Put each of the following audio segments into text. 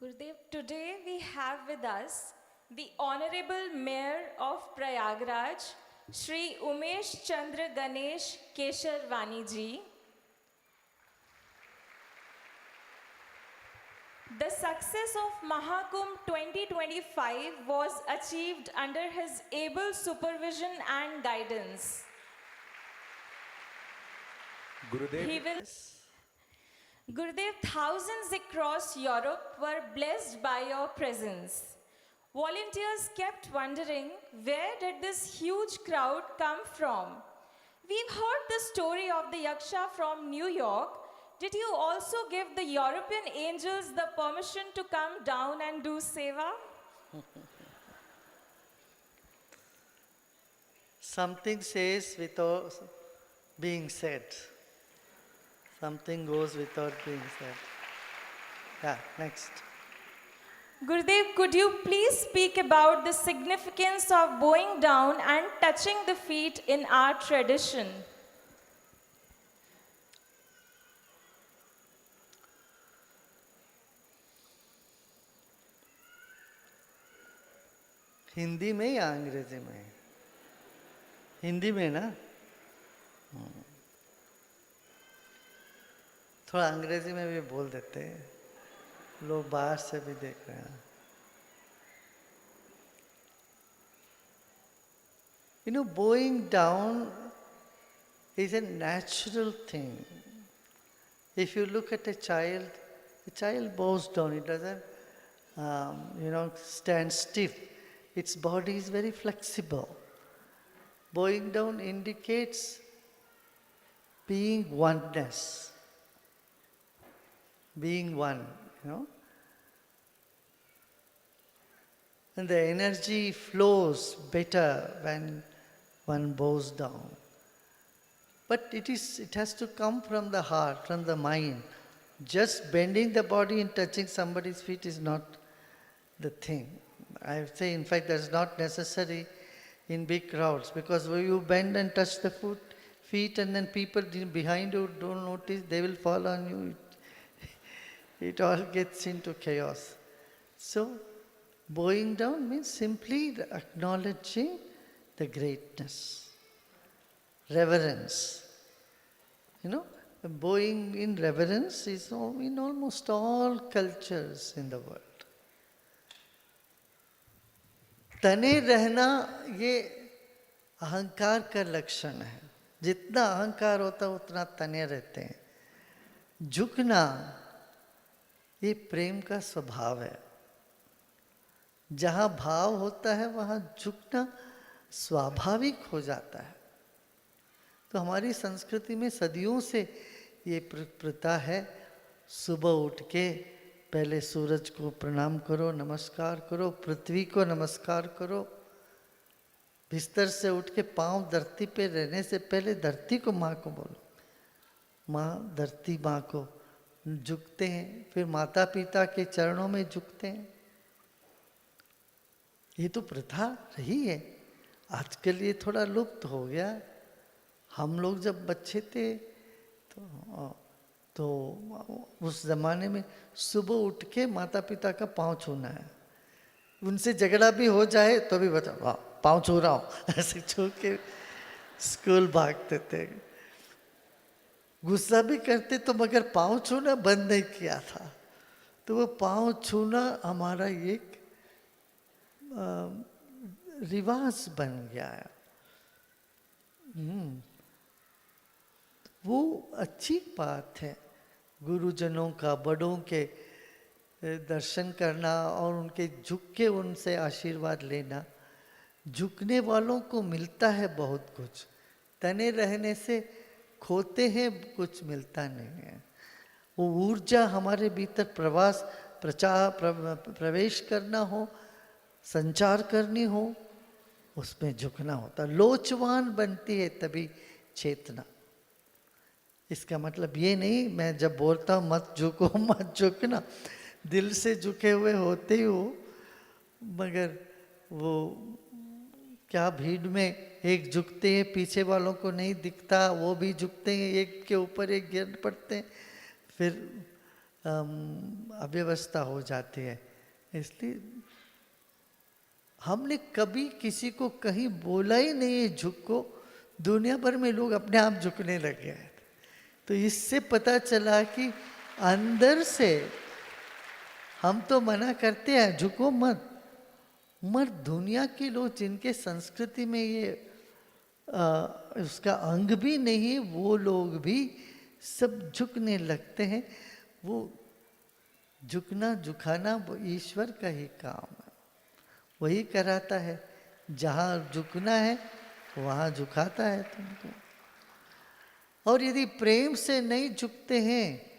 Gurudev, today we have with us the Honorable Mayor of Prayagraj, Shri Umesh Chandra Ganesh Kesharwani ji. The success of Mahakumbh 2025 was achieved under his able supervision and guidance. Gurudev. He will Gurudev, thousands across Europe were blessed by your presence. Volunteers kept wondering, where did this huge crowd come from? We've heard the story of the Yaksha from New York. Did you also give the European angels the permission to come down and do seva? Something says without being said. Something goes without being said. Yeah, next. Gurudev, could you please speak about the significance of bowing down and touching the feet in our tradition? Hindi में या अंग्रेजी में? हिंदी में ना? थोड़ा अंग्रेजी में भी बोल देते हैं, लोग बाहर से भी देख रहे हैं. You know, bowing down is a natural thing. If you look at a child, the child bows down. It doesn't, stand stiff. Its body is very flexible. Bowing down indicates being oneness. Being one, And the energy flows better when one bows down. But it has to come from the heart, from the mind. Just bending the body and touching somebody's feet is not the thing. I would say, in fact, that's not necessary in big crowds, because when you bend and touch the feet and then people behind you don't notice, they will fall on you. It all gets into chaos. So, bowing down means simply acknowledging the greatness, reverence. Bowing in reverence is in almost all cultures in the world. तने रहना ये अहंकार का लक्षण है. जितना अहंकार होता है उतना तने रहते हैं. झुकना ये प्रेम का स्वभाव है. जहाँ भाव होता है वहाँ झुकना स्वाभाविक हो जाता है. तो हमारी संस्कृति में सदियों से ये प्रथा है, सुबह उठ के पहले सूरज को प्रणाम करो, नमस्कार करो, पृथ्वी को नमस्कार करो. बिस्तर से उठ के पांव धरती पे रहने से पहले धरती को माँ को बोलो, माँ, धरती माँ को झुकते हैं. फिर माता पिता के चरणों में झुकते हैं. ये तो प्रथा रही है. आजकल ये थोड़ा लुप्त हो गया. हम लोग जब बच्चे थे तो उस जमाने में सुबह उठ के माता पिता का पाँव छूना है. उनसे झगड़ा भी हो जाए तो भी बता पाँव छू रहा हूँ ऐसे छू के स्कूल भागते थे. गुस्सा भी करते तो मगर पाँव छूना बंद नहीं किया था. तो वो पाँव छूना हमारा एक रिवाज बन गया है. वो अच्छी बात है. गुरुजनों का, बड़ों के दर्शन करना और उनके झुक के उनसे आशीर्वाद लेना. झुकने वालों को मिलता है बहुत कुछ. तने रहने से खोते हैं, कुछ मिलता नहीं है. वो ऊर्जा हमारे भीतर प्रवेश करना हो, संचार करनी हो, उसमें झुकना होता. लोचवान बनती है तभी चेतना. इसका मतलब ये नहीं मैं जब बोलता हूँ मत झुको मत झुकना, दिल से झुके हुए होते ही हो, मगर वो क्या भीड़ में एक झुकते हैं, पीछे वालों को नहीं दिखता, वो भी झुकते हैं, एक के ऊपर एक गिर पड़ते हैं, फिर अव्यवस्था हो जाती है। इसलिए हमने कभी किसी को कहीं बोला ही नहीं है झुक को, दुनिया भर में लोग अपने आप झुकने लग गए हैं। तो इससे पता चला कि अंदर से हम तो मना करते हैं झुको मत, मगर दुनिया के लोग जिनके संस्कृति में ये उसका अंग भी नहीं, वो लोग भी सब झुकने लगते हैं। वो झुकना झुकाना वो ईश्वर का ही काम है, वही कराता है। जहाँ झुकना है वहाँ झुकाता है तुमको। और यदि प्रेम से नहीं झुकते हैं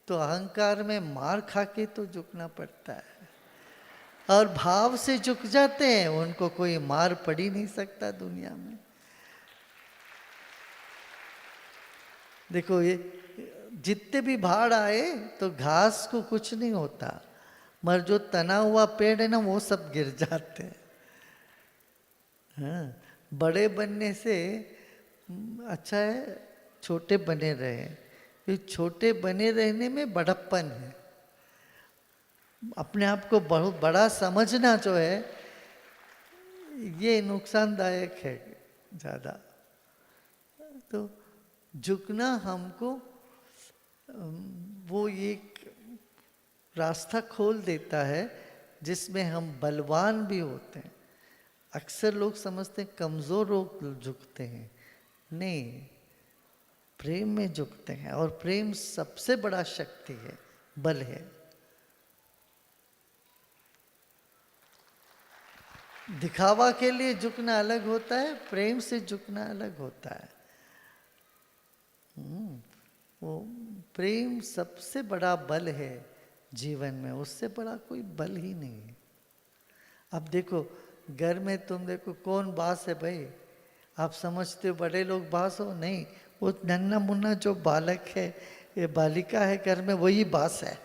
तो अहंकार में मार खा के तो झुकना पड़ता है, और भाव से झुक जाते हैं उनको कोई मार पड़ ही नहीं सकता दुनिया में। देखो ये जितने भी बाढ़ आए तो घास को कुछ नहीं होता, मगर जो तना हुआ पेड़ है ना वो सब गिर जाते हैं। हाँ, बड़े बनने से अच्छा है छोटे बने रहे, क्योंकि छोटे बने रहने में बड़प्पन है। अपने आप को बहुत बड़ा समझना जो है ये नुकसानदायक है ज़्यादा। तो झुकना हमको वो एक रास्ता खोल देता है जिसमें हम बलवान भी होते हैं। अक्सर लोग समझते हैं कमज़ोर लोग झुकते हैं, नहीं, प्रेम में झुकते हैं। और प्रेम सबसे बड़ा शक्ति है, बल है। दिखावा के लिए झुकना अलग होता है, प्रेम से झुकना अलग होता है। वो प्रेम सबसे बड़ा बल है जीवन में, उससे बड़ा कोई बल ही नहीं है। अब देखो घर में तुम देखो कौन बास है भाई, आप समझते हो बड़े लोग बास हो, नहीं, वो नन्ना मुन्ना जो बालक है, ये बालिका है घर में, वही बास है।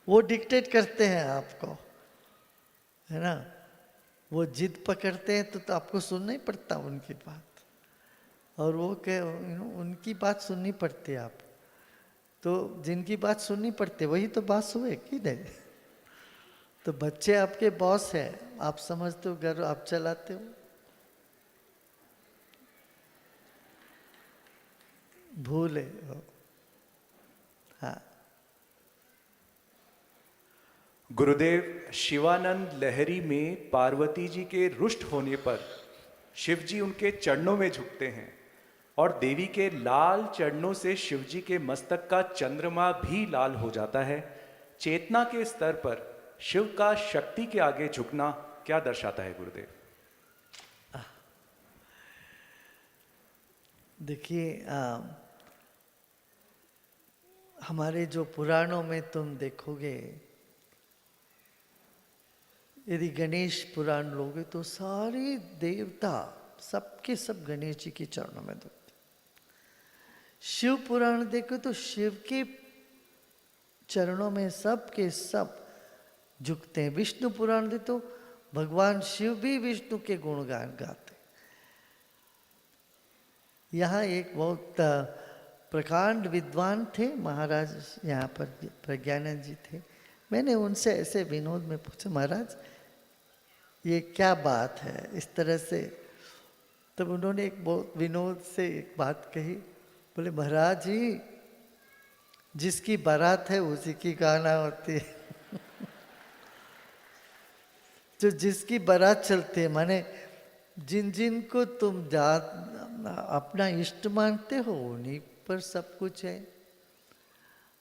वो डिक्टेट करते हैं आपको, है ना। वो जिद पकड़ते हैं तो आपको सुनना ही पड़ता उनकी बात, और वो उनकी बात सुननी पड़ती है आप। तो जिनकी बात सुननी पड़ती वही तो बास हुए कि नहीं। तो बच्चे आपके बॉस है, आप समझते हो घर आप चलाते हो, भूले हो। हाँ, गुरुदेव, शिवानंद लहरी में पार्वती जी के रुष्ट होने पर शिव जी उनके चरणों में झुकते हैं, और देवी के लाल चरणों से शिव जी के मस्तक का चंद्रमा भी लाल हो जाता है। चेतना के स्तर पर शिव का शक्ति के आगे झुकना क्या दर्शाता है गुरुदेव? देखिए हमारे जो पुराणों में तुम देखोगे, यदि गणेश पुराण लोगे तो सारे देवता सबके सब गणेश जी के चरणों में झुकते। शिव पुराण देखो तो शिव के चरणों में सब के सब झुकते हैं। विष्णु पुराण देखो तो भगवान शिव भी विष्णु के गुणगान गाते। यहाँ एक बहुत प्रकांड विद्वान थे महाराज, यहाँ पर प्रज्ञानंद जी थे। मैंने उनसे ऐसे विनोद में पूछा, महाराज ये क्या बात है इस तरह से? तब उन्होंने एक बहुत विनोद से एक बात कही, बोले महाराज जी जिसकी बारात है उसी की गाना होती है। जो जिसकी बारात चलती है, माने जिन जिन को तुम अपना इष्ट मानते हो उन्हीं पर सब कुछ है,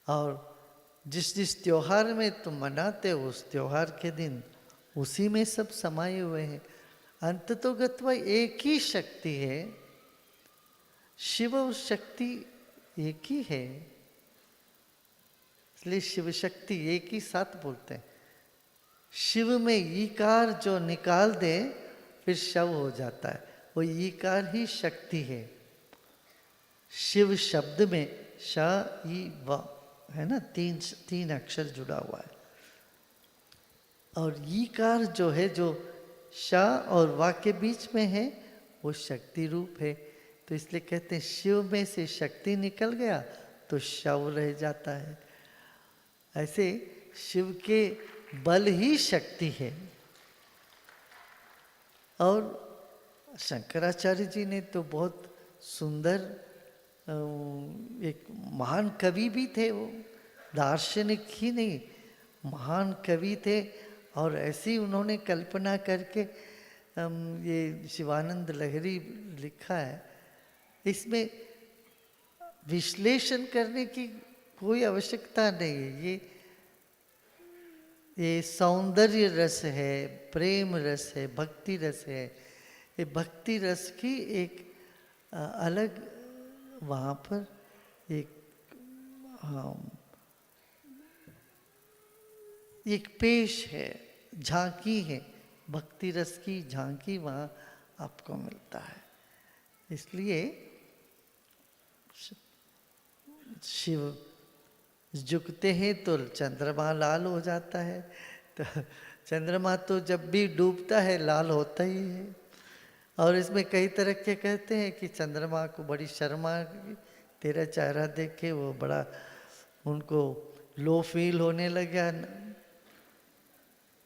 और जिस जिस त्योहार में तुम मनाते हो उस त्योहार के दिन उसी में सब समाये हुए हैं। अंततोगत्वा एक ही शक्ति है, शिव शक्ति एक ही है, इसलिए शिव शक्ति एक ही साथ बोलते हैं। शिव में ईकार जो निकाल दे फिर शव हो जाता है, वो ईकार ही शक्ति है। शिव शब्द में श ई व है ना, तीन अक्षर जुड़ा हुआ है, और ईकार जो है जो श और वा के बीच में है वो शक्ति रूप है। तो इसलिए कहते हैं शिव में से शक्ति निकल गया तो शव रह जाता है। ऐसे शिव के बल ही शक्ति है। और शंकराचार्य जी ने तो बहुत सुंदर एक महान कवि भी थे, वो दार्शनिक ही नहीं महान कवि थे। और ऐसी उन्होंने कल्पना करके ये शिवानंद लहरी लिखा है। इसमें विश्लेषण करने की कोई आवश्यकता नहीं है। ये सौंदर्य रस है, प्रेम रस है, भक्ति रस है। ये भक्ति रस की एक अलग वहाँ पर एक एक पेश है, झांकी है, भक्ति रस की झांकी वहाँ आपको मिलता है। इसलिए शिव झुकते हैं तो चंद्रमा लाल हो जाता है। तो चंद्रमा तो जब भी डूबता है लाल होता ही है। और इसमें कई तरह के कहते हैं कि चंद्रमा को बड़ी शर्म आ गई, तेरा चेहरा देख के वो बड़ा उनको लो फील होने लगा।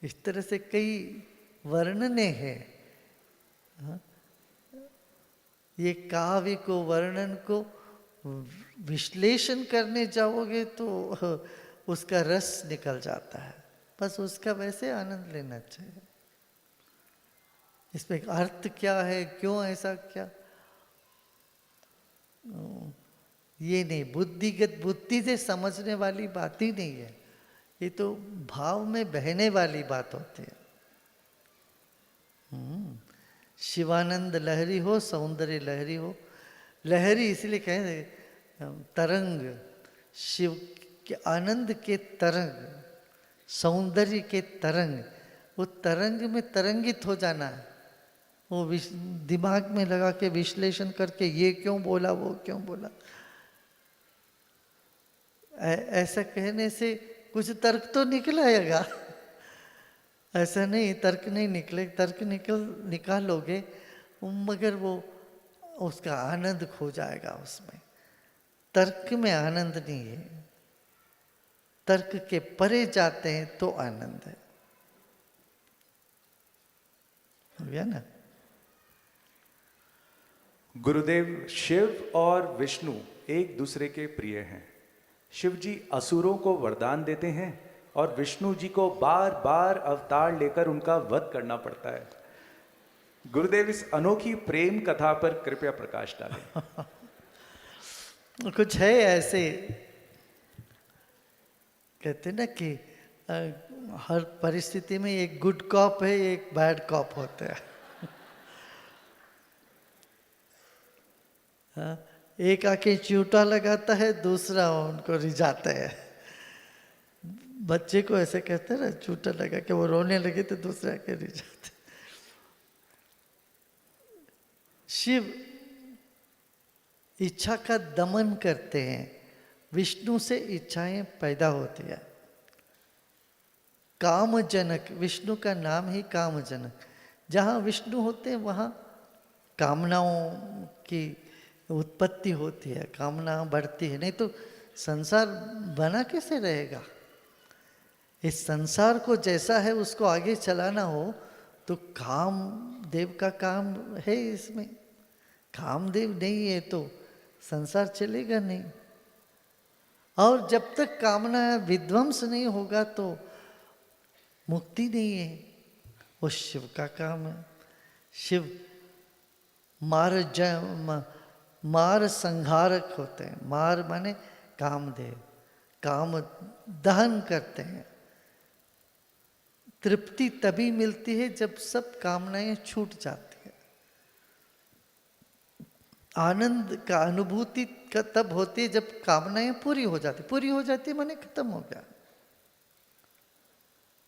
इस तरह से कई वर्णने हैं। ये काव्य को वर्णन को विश्लेषण करने जाओगे तो उसका रस निकल जाता है। बस उसका वैसे आनंद लेना चाहिए। इसमें अर्थ क्या है, क्यों ऐसा क्या, ये नहीं, बुद्धिगत बुद्धि से समझने वाली बात ही नहीं है। ये तो भाव में बहने वाली बात होती है। शिवानंद लहरी हो, सौंदर्य लहरी हो। लहरी इसलिए कहें तरंग, शिव के आनंद के तरंग, सौंदर्य के तरंग। वो तरंग में तरंगित हो जाना है। वो दिमाग में लगा के विश्लेषण करके ये क्यों बोला, वो क्यों बोला, ऐसा कहने से कुछ तर्क तो निकलेगा। ऐसा नहीं तर्क नहीं निकले, तर्क निकालोगे मगर वो उसका आनंद खो जाएगा। उसमें तर्क में आनंद नहीं है। तर्क के परे जाते हैं तो आनंद है। हो गया ना। गुरुदेव, शिव और विष्णु एक दूसरे के प्रिय हैं। शिव जी असुरों को वरदान देते हैं और विष्णु जी को बार बार अवतार लेकर उनका वध करना पड़ता है। गुरुदेव, इस अनोखी प्रेम कथा पर कृपया प्रकाश डालें। कुछ है ऐसे, कहते ना कि हर परिस्थिति में एक गुड कॉप है, एक बैड कॉप होता है। एक आके चूटा लगाता है, दूसरा उनको रिझाता है। बच्चे को ऐसे कहते हैं ना, चूटा लगा के वो रोने लगे तो दूसरे आके रिझाते। शिव इच्छा का दमन करते हैं, विष्णु से इच्छाएं पैदा होती है। कामजनक, विष्णु का नाम ही कामजनक। जहाँ विष्णु होते हैं वहाँ कामनाओं की उत्पत्ति होती है, कामना बढ़ती है। नहीं तो संसार बना कैसे रहेगा। इस संसार को जैसा है उसको आगे चलाना हो तो कामदेव का काम है। इसमें कामदेव नहीं है तो संसार चलेगा नहीं। और जब तक कामना विध्वंस नहीं होगा तो मुक्ति नहीं है। वो शिव का काम है। शिव मार संहारक होते हैं। मार माने कामदेव, काम दहन करते हैं। तृप्ति तभी मिलती है जब सब कामनाएं छूट जाती है। आनंद का अनुभूति का तब होती है जब कामनाएं पूरी हो जाती। पूरी हो जाती माने खत्म हो गया।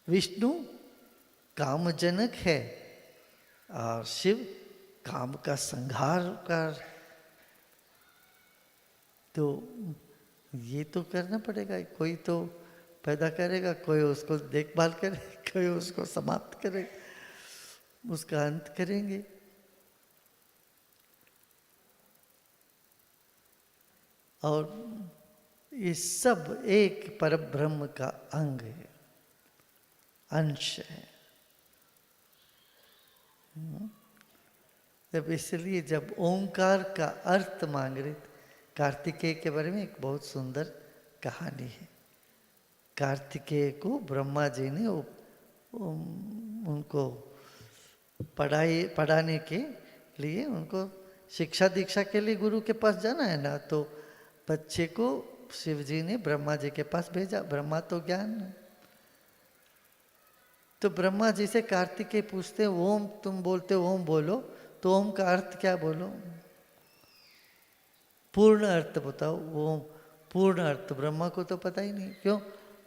विष्णु कामजनक है और शिव काम का संहार कर। तो ये तो करना पड़ेगा। कोई तो पैदा करेगा, कोई उसको देखभाल करे, कोई उसको समाप्त करे, उसका अंत करेंगे। और ये सब एक परब्रह्म का अंग है, अंश है। जब इसलिए जब ओंकार का अर्थ मांग रहे, कार्तिकेय के बारे में एक बहुत सुंदर कहानी है। कार्तिकेय को ब्रह्मा जी ने उनको पढ़ाने के लिए, उनको शिक्षा दीक्षा के लिए गुरु के पास जाना है ना, तो बच्चे को शिव जी ने ब्रह्मा जी के पास भेजा। ब्रह्मा तो ज्ञान है, तो ब्रह्मा जी से कार्तिकेय पूछते हैं, ओम तुम बोलते हो, ओम बोलो, तो ओम का अर्थ क्या बोलो, पूर्ण अर्थ बताओ। ओम पूर्ण अर्थ ब्रह्मा को तो पता ही नहीं। क्यों?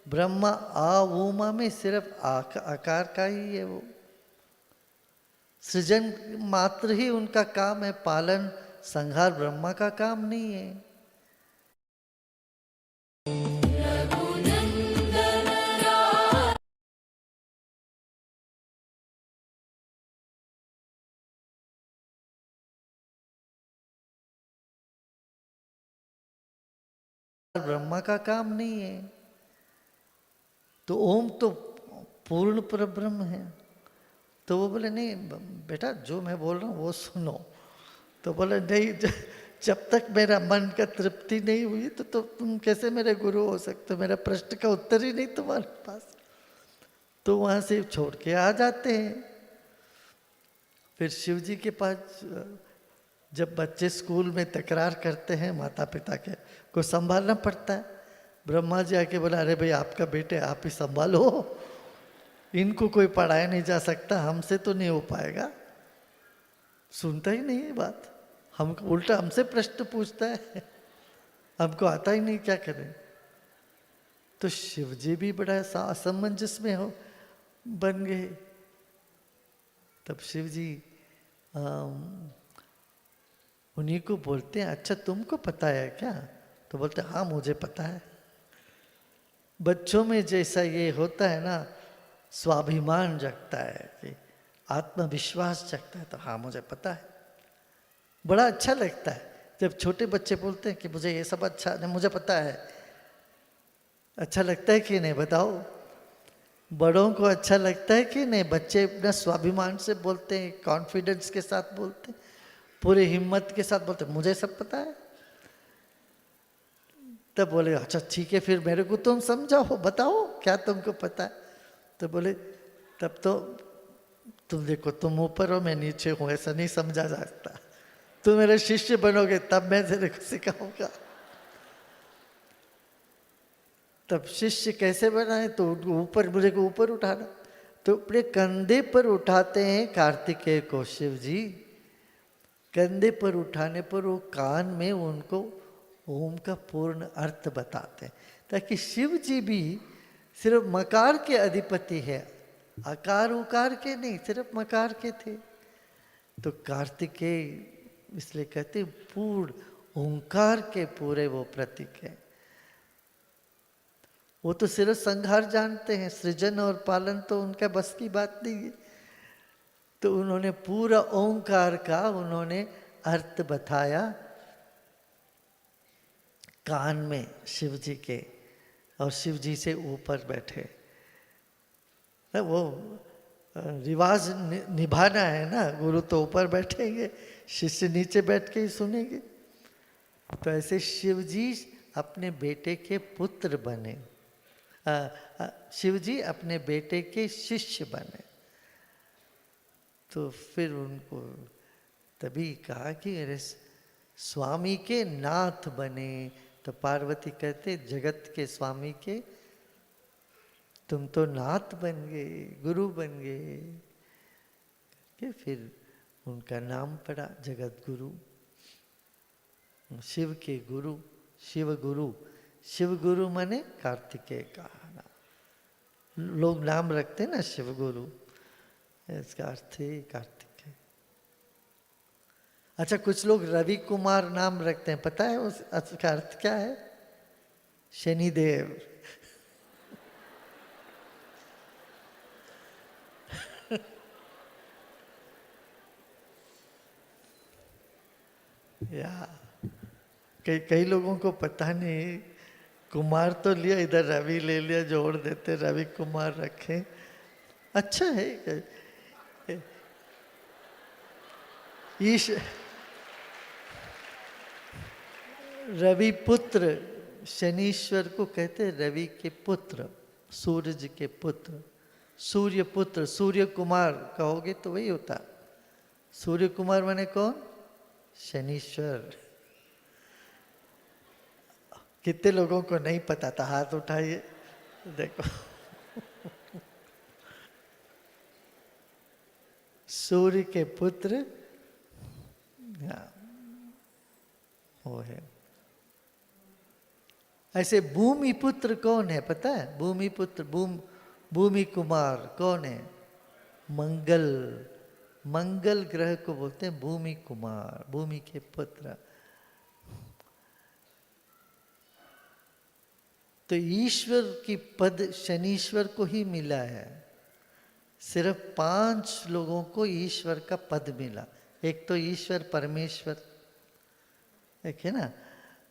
ब्रह्मा आ उमा में सिर्फ आकार का ही है, वो सृजन मात्र ही उनका काम है, पालन संहार ब्रह्मा का काम नहीं है। ब्रह्मा का काम नहीं है। तो ओम तो पूर्ण परब्रह्म है। तो वो बोले नहीं बेटा, जो मैं बोल रहा हूँ वो सुनो। तो बोले नहीं, जब तक मेरा मन का तृप्ति नहीं हुई तो तुम कैसे मेरे गुरु हो सकते हो, मेरा प्रश्न का उत्तर ही नहीं तुम्हारे पास। तो वहाँ से छोड़ के आ जाते हैं। फिर शिव जी के पास जब बच्चे स्कूल में तकरार करते हैं, माता पिता के को संभालना पड़ता है। ब्रह्मा जी आके बोला, अरे भाई आपका बेटे आप ही संभालो, इनको कोई पढ़ाया नहीं जा सकता, हमसे तो नहीं हो पाएगा। सुनता ही नहीं है बात, हमको उल्टा हमसे प्रश्न पूछता है, हमको आता ही नहीं, क्या करें। तो शिव जी भी बड़ा असमंजस में बन गए। तब शिव जी उन्हीं को बोलते हैं, अच्छा तुमको पता है क्या? तो बोलते हैं हाँ मुझे पता है। बच्चों में जैसा ये होता है ना, स्वाभिमान जगता है, कि आत्मविश्वास जगता है, तो हाँ मुझे पता है। बड़ा अच्छा लगता है जब छोटे बच्चे बोलते हैं कि मुझे ये सब अच्छा नहीं, मुझे पता है। अच्छा लगता है कि नहीं बताओ? बड़ों को अच्छा लगता है कि नहीं? बच्चे अपना स्वाभिमान से बोलते हैं, कॉन्फिडेंस के साथ बोलते हैं, पूरे हिम्मत के साथ बोलते हैं, मुझे सब पता है। तब बोले अच्छा ठीक है, फिर मेरे को तुम समझाओ, बताओ क्या तुमको पता है। तो बोले तब तो तुम देखो, तुम ऊपर हो मैं नीचे हूँ, ऐसा नहीं समझा जाता। तुम मेरे शिष्य बनोगे तब मैं तेरे को सिखाऊंगा। तब शिष्य कैसे बनाए? तो ऊपर, मुझे को ऊपर उठाना, तो अपने कंधे पर उठाते हैं कार्तिकेय को शिव जी। कंधे पर उठाने पर वो कान में उनको ओम का पूर्ण अर्थ बताते हैं, ताकि शिव जी भी सिर्फ मकार के अधिपति है, आकार उकार के नहीं, सिर्फ मकार के थे। तो कार्तिकेय इसलिए कहते पूर्ण ओंकार के पूरे वो प्रतीक है। वो तो सिर्फ संहार जानते हैं, सृजन और पालन तो उनका बस की बात नहीं है। तो उन्होंने पूरा ओंकार का उन्होंने अर्थ बताया कान में शिव जी के, और शिव जी से ऊपर बैठे। वो रिवाज निभाना है ना, गुरु तो ऊपर बैठेंगे, शिष्य नीचे बैठ के ही सुनेंगे। तो ऐसे शिव जी अपने बेटे के पुत्र बने, शिव जी अपने बेटे के शिष्य बने। तो फिर उनको तभी कहा कि अरे स्वामी के नाथ बने। तो पार्वती कहते जगत के स्वामी के तुम तो नाथ बन गए, गुरु बन गए। कि फिर उनका नाम पड़ा जगत गुरु, शिव के गुरु, शिव गुरु। शिव गुरु माने कार्तिकेय का नाम। लोग नाम रखते हैं ना शिव गुरु, इसका अर्थ है कार्तिकेय। अच्छा, कुछ लोग रवि कुमार नाम रखते हैं, पता है उसका अर्थ क्या है? शनिदेव। या कई लोगों को पता नहीं, कुमार तो लिया, इधर रवि ले लिया, जोड़ देते रवि कुमार रखे, अच्छा है। ईश रवि पुत्र, शनीश्वर को कहते हैं रवि के पुत्र, सूरज के पुत्र, सूर्य पुत्र, सूर्य कुमार कहोगे तो वही होता। सूर्य कुमार माने कौन? शनीश्वर। कितने लोगों को नहीं पता था, हाथ उठाइए, देखो। सूर्य के पुत्र वो है। ऐसे भूमि पुत्र कौन है पता है? भूमि पुत्र, भूमि कुमार कौन है? मंगल, मंगल ग्रह को बोलते हैं भूमि कुमार, भूमि के पुत्र। तो ईश्वर की पद शनीश्वर को ही मिला है। सिर्फ 5 लोगों को ईश्वर का पद मिला। एक तो ईश्वर परमेश्वर, एक है ना,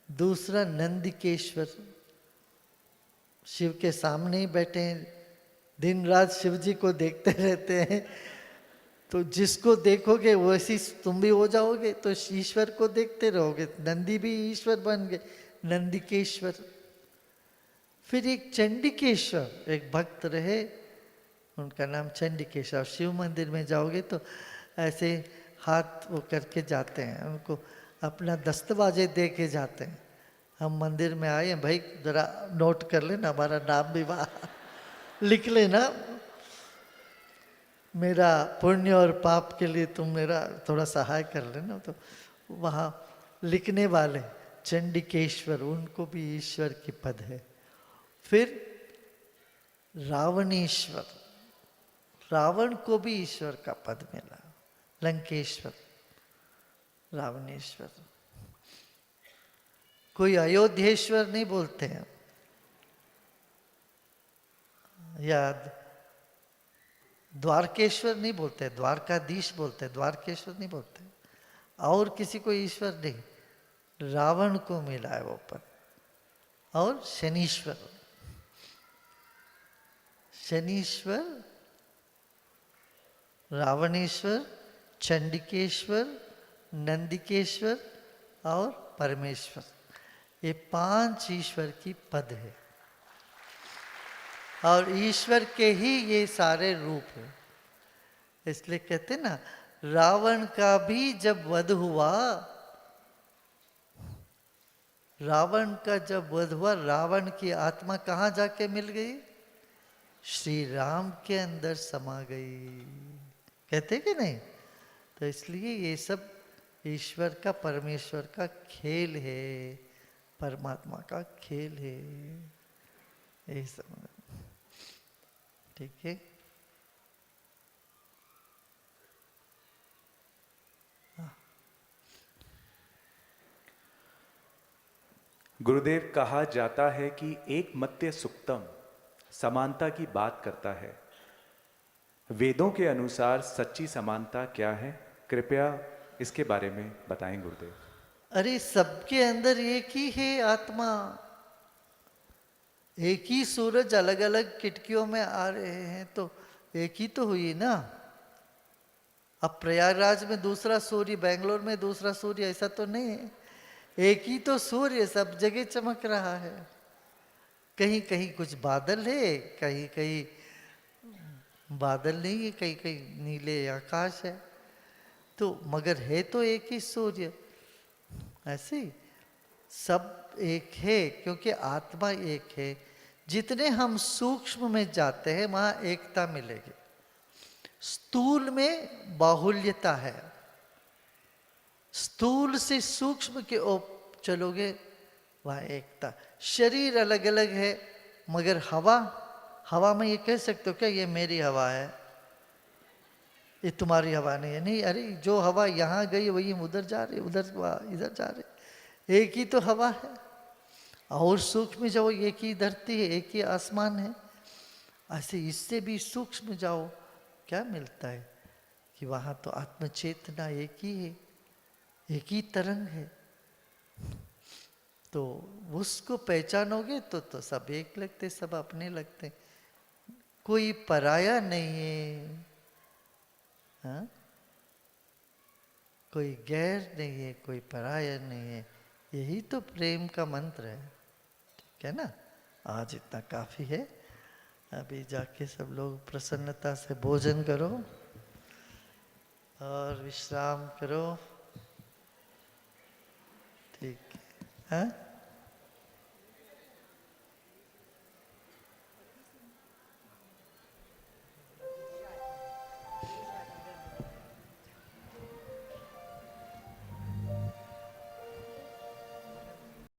दूसरा नंदिकेश्वर, शिव के सामने ही बैठे हैं, दिन रात शिव जी को देखते रहते हैं। तो जिसको देखोगे वैसी तुम भी हो जाओगे, तो ईश्वर को देखते रहोगे। नंदी भी ईश्वर बन गए, नंदिकेश्वर। फिर एक चंडिकेश्वर, एक भक्त रहे, उनका नाम चंडिकेश्वर। शिव मंदिर में जाओगे तो ऐसे हाथ वो करके जाते हैं, उनको अपना दस्तवाजे दे के जाते हैं। हम मंदिर में आए भाई, जरा नोट कर लेना, हमारा नाम भी वहाँ लिख लेना, मेरा पुण्य और पाप के लिए तुम मेरा थोड़ा सहाय कर लेना। तो वहाँ लिखने वाले चंडिकेश्वर, उनको भी ईश्वर की पद है। फिर रावणेश्वर, रावण को भी ईश्वर का पद मिला, लंकेश्वर, रावणेश्वर। कोई अयोध्येश्वर नहीं बोलते हैं, याद, द्वारकेश्वर नहीं बोलते, द्वारकाधीश बोलते, द्वारकेश्वर नहीं बोलते। और किसी को ईश्वर नहीं, रावण को मिला है वो पद। और शनीश्वर, शनीश्वर, रावणेश्वर, चंडिकेश्वर, नंदिकेश्वर और परमेश्वर, ये 5 ईश्वर की पद है। और ईश्वर के ही ये सारे रूप है। इसलिए कहते ना, रावण का भी जब वध हुआ, रावण का जब वध हुआ, रावण की आत्मा कहाँ जाके मिल गई? श्री राम के अंदर समा गई, कहते कि नहीं? तो इसलिए ये सब ईश्वर का, परमेश्वर का खेल है, परमात्मा का खेल है, यही सब। ठीक है। गुरुदेव, कहा जाता है कि एक मत्य सुक्तम समानता की बात करता है। वेदों के अनुसार सच्ची समानता क्या है? कृपया इसके बारे में बताएं गुरुदेव। अरे सबके अंदर एक ही है आत्मा, एक ही सूरज अलग अलग किटकियों में आ रहे हैं, तो एक ही तो हुई ना। अब प्रयागराज में दूसरा सूर्य, बेंगलोर में दूसरा सूर्य, ऐसा तो नहीं है। एक ही तो सूर्य सब जगह चमक रहा है। कहीं कहीं कुछ बादल है, कहीं कहीं बादल नहीं है, कहीं कहीं नीले आकाश है, तो मगर है तो एक ही सूर्य। ऐसे ही सब एक है, क्योंकि आत्मा एक है। जितने हम सूक्ष्म में जाते हैं वहाँ एकता मिलेगी। स्थूल में बाहुल्यता है, स्थूल से सूक्ष्म के ओर चलोगे वहाँ एकता। शरीर अलग अलग है, मगर हवा, हवा में ये कह सकते हो क्या ये मेरी हवा है, ये तुम्हारी हवा नहीं है? नहीं, अरे जो हवा यहाँ गई वही उधर जा रही, उधर इधर जा रही, एक ही तो हवा है। और सूक्ष्म जाओ, एक ही धरती है, एक ही आसमान है। ऐसे इससे भी सूक्ष्म जाओ, क्या मिलता है कि वहाँ तो आत्मचेतना एक ही है, एक ही तरंग है। तो उसको पहचानोगे तो सब एक लगते, सब अपने लगते, कोई पराया नहीं है, हाँ? कोई गैर नहीं है, कोई पराया नहीं है। यही तो प्रेम का मंत्र है। ठीक है ना? आज इतना काफी है। अभी जाके सब लोग प्रसन्नता से भोजन करो और विश्राम करो। ठीक है, हाँ?